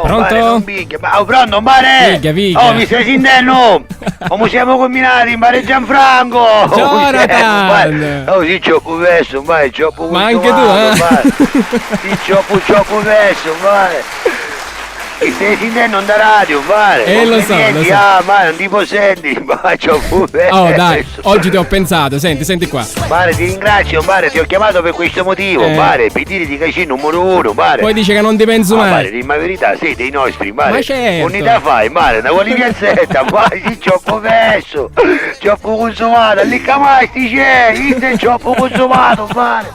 Pronto? Pronto, mare? Vigga. Oh, mi stai sentendo? Come siamo combinati, mare Gianfranco? Jonathan! Oh, sì, ci ho perso, mare, ci ho perso. Ma anche tu, Sì, ci ho perso, mare. Mi stai sentendo da radio, mare? Lo so. Mare, non ti può sentire, ma ci ho perso. Oh, dai, oggi ti ho pensato, senti qua. Mare, ti ringrazio, mare, ti ho chiamato per questo motivo, mare, per dire di che sei numero uno, mare. Poi dice che non ti penso mai. Mare, dimmi la verità, sei dei nostri, mare. Ma certo. Unità fai, mare, da quali piazzetta, mare, sì, ci ho perso, ci ho consumato, lì camasti c'è, ci ho consumato, mare,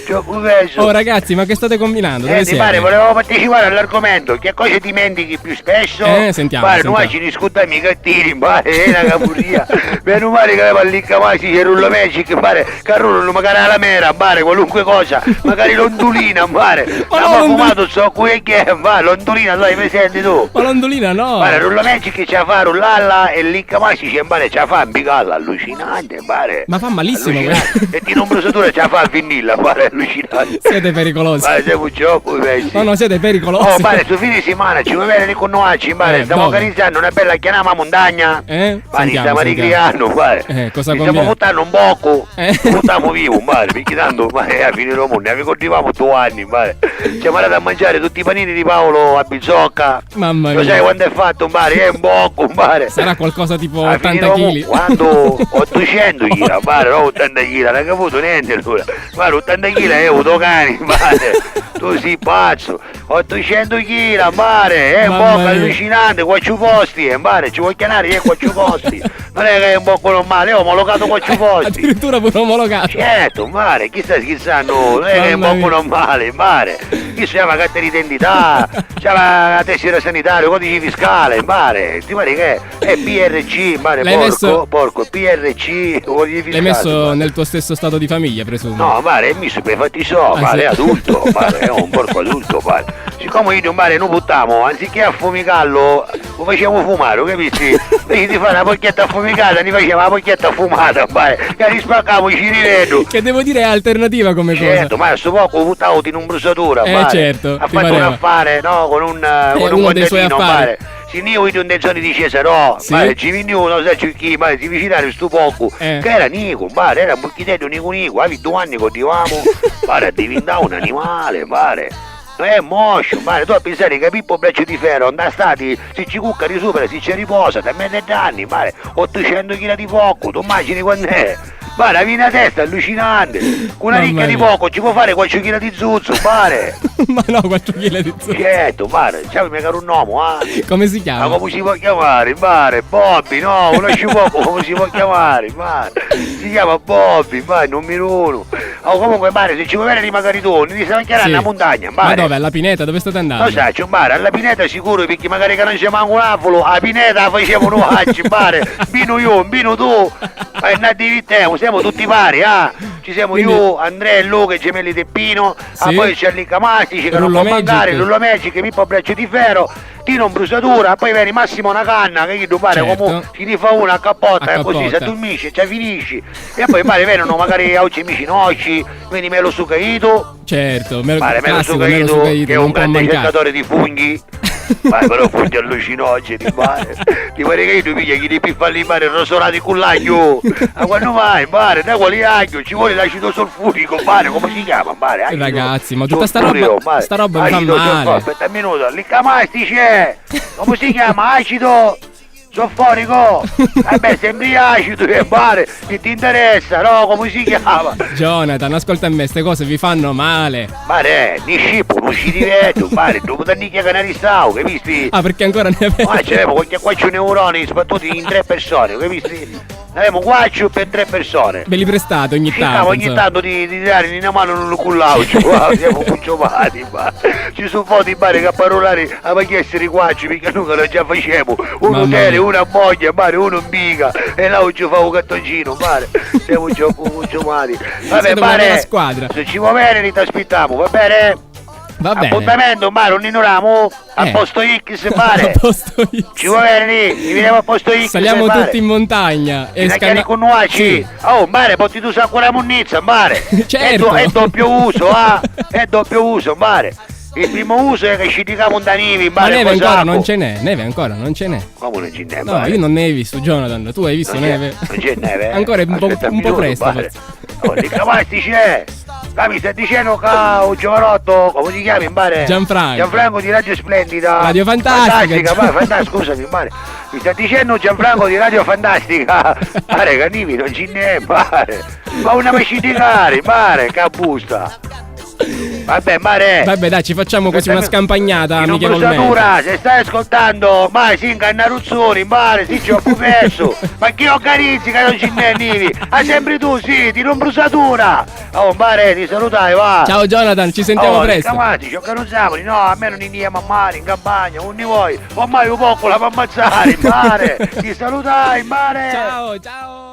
ci ho perso. Oh ragazzi, ma che state combinando? Dove siete? Mare, volevo partecipare all'argomento, che cosa dimentichi più spesso? Sentiamo. Mare, noi ci discutiamo i gattini, mare, è una capuria. Meno male che aveva lì camasti, c'è Rullo Magic, mare, carrullo, magari alla mera, mare, qualunque cosa, magari l'ondulina, mare. Ma no, fumato so qui che è, mare, l'ondulina, dai, mi senti tu? Ma l'ondulina no! Mare, Rullo Magic ce la fa rullalla e lì camasti c'è, mare, ce la fa imbicalla, allucinante, mare. Ma fa malissimo e di non brusatura ce la fa a vinilla, mare, allucinante. Siete pericolosi. Mare, siamo troppo pesci. No, siete pericolosi. Oh, mare, su fine settimana ci vuoi vedere con noi, mare, stiamo organizzando una bella chiamata montagna. Mare, stiamo ricriando, mare. Cosa stiamo buttando un poco, buttiamo vivo, mare, perché tanto, mare, a fine del mondo, ne ricordiamo 2 anni, mare. Siamo andati a mangiare tutti i panini di Paolo a Bizzocca. Mamma mia. Lo sai quanto è fatto, mare? È un poco, mare. Sarà qualcosa tipo 80 kg. Quando 800 kg, mare, non 80 kg, non hai caputo niente allora. Mare, 80 kg è autocani, mare. Tu sei pazzo. 800 kg, mare, è un po' allucinante, qua ci posti, mare, ci vuoi chiamare, qua ci posti. Non è che è un po' normale, ho omologato qua ci posti. Addirittura pure omologato. Certo, mare, chi sta scherzando? Non è che è un po' normale, mare. Chi si chiama carta d'identità, c'è la tessera sanitaria, codice fiscale, mare. Ti pare che è PRC, mare, porco, PRC, codice fiscale. L'hai messo nel tuo stesso stato di famiglia, presumo? No, mare, è messo per fatti mare, è adulto, mare, è un porco adulto, mare. Siccome io mare non buttiamo, anziché affumicarlo, lo facciamo fumare, capisci? Invece di fare una pocchietta affumicata, ne facciamo una pocchietta affumata, mare, che rispaccamo i cirivello. Che devo dire è alternativa come cosa. Certo, ma a sto poco buttavo in un bruciatura, mare. Certo. Ha fatto un affare, no, con un uno dei suoi affari. Mare. Si io in un zone di Cesarò, sì. Mare, ci venne uno, sai chi, mare, si vicinario sto poco, che era Nico, mare, era un bucchitello Nico, avevi 2 anni che odivamo, mare, diventava un animale, mare. È moscio, mare, tu a pensare che Pippo Braccio di Ferro andà stati, se ci cucca risupera, se ci riposa, da mezzo anni, mare, 800 kg di fuoco, tu immagini quando è? Mare, avevi una testa allucinante, con una ricca di fuoco ci può fare 4 kg di zuzzo, mare. Ma no, 4 kg di zuzzo. Certo, mare, c'è un caro un uomo, Come si chiama? Ma come si può chiamare, mare? Bobby, no, conosci poco, come si può chiamare, mare? Si chiama Bobby, mare, numero 1. Oh, comunque, mare, se ci vuoi vedere magari tu, ne stiamo chiamando una montagna, mare. Ma dove? Alla Pineta? Dove state andando? Lo sai, c'è un mare, alla Pineta sicuro, perché magari che non c'è manco un avolo, a Pineta facciamo noi oggi, mare. Bino io, bino tu, e nati siamo tutti pari, Ci siamo io, Andrea e Luca, i gemelli del Pino, poi c'è lì Camasti, che non può mancare, Rullo Magic, Pippo Braccio di Ferro, Tino in bruciatura, poi viene Massimo una canna, che gli tu pare comunque si ne fa una a cappotta, e così, se tu unisci, ci finisci, e poi pare vengono magari oggi amici nostri, quindi Melo Sucaito. Certo, Melo Sucaito, che è un grande cercatore di funghi. Ma però funghi allucinogeni, mare. Ti pare che tu piglia chi ti piffa lì, mare, rosolati con l'aglio. Ma quando vai, mare, da quali aglio? Ci vuole l'acido solfurico, mare, come si chiama, mare? Ragazzi, ma tutta sta roba mi fa male. Aspetta un minuto, lì camasti c'è. Come si chiama? Acido sofforico. Vabbè, sembri acido, mare, che ti interessa, no? Come si chiama? Jonathan, ascolta a me, ste cose vi fanno male. Mare, ni scippo, non ci diverto, mare, dopo tanti che canaristavo, capisci? Perché ancora ne avete? Ma c'avevo qualche 4 neuroni sbattuti in 3 persone, capisci? Ne avevamo 4 per 3 persone. Ve li prestate ogni tanto? Ogni tanto di dare in una mano non lo cullaucio, siamo cucciomati, ma ci sono foto mare che a parolare a chiedere i quattro, perché noi lo già facevo, uno tele, una moglie, mare, uno in biga, e là ci fa un cattoncino, mare, siamo cucciomati. Vabbè, mare, squadra. se ci va bene ti aspettiamo, va bene? Va bene. Appuntamento, mare, non inoriamo a posto X, mare. A posto X. Ci vuoi venire? Ci vediamo a posto X. Saliamo mare. tutti in montagna e con nuaci. Sì. Oh, mare, porti tu ancora munnizza, mare. Certo. È doppio uso, è doppio uso, mare. Il primo uso è che ci diciamo da nivi, Ma mare. neve ancora non ce n'è, neve ancora non ce n'è. Come non ce n'è? No, io non ne hai visto, Jonathan. Tu hai visto Non neve? Non c'è neve? Ancora è un po' presto. Mare. Oh, di cavasti c'è. Mi stai dicendo che un giovanotto, come ti chiami, mare? Gianfranco di Radio Splendida. Radio Fantastica. Fantastica, scusami, mare. Mi stai dicendo Gianfranco di Radio Fantastica. Mare, canivi, non ci n'è, mare. Ma una mesciticare, mare, che busta. Vabbè, mare. Vabbè, dai, ci facciamo così una scampagnata amichevolmente. Se stai ascoltando, ma si incannaruzzoni, mare, si ci ho perso. Ma chi ho carizzi che non ci n'è nivi? Ah, sempre tu, sì, ti non brusatura. Oh, mare, ti salutai, va. Ciao Jonathan, ci sentiamo presto. Camati, ci organizziamo, no, a me non iniamo a mare, in campagna, non ne vuoi. Ormai un po' la fa ammazzare, mare. Ti salutai, mare. Ciao, ciao.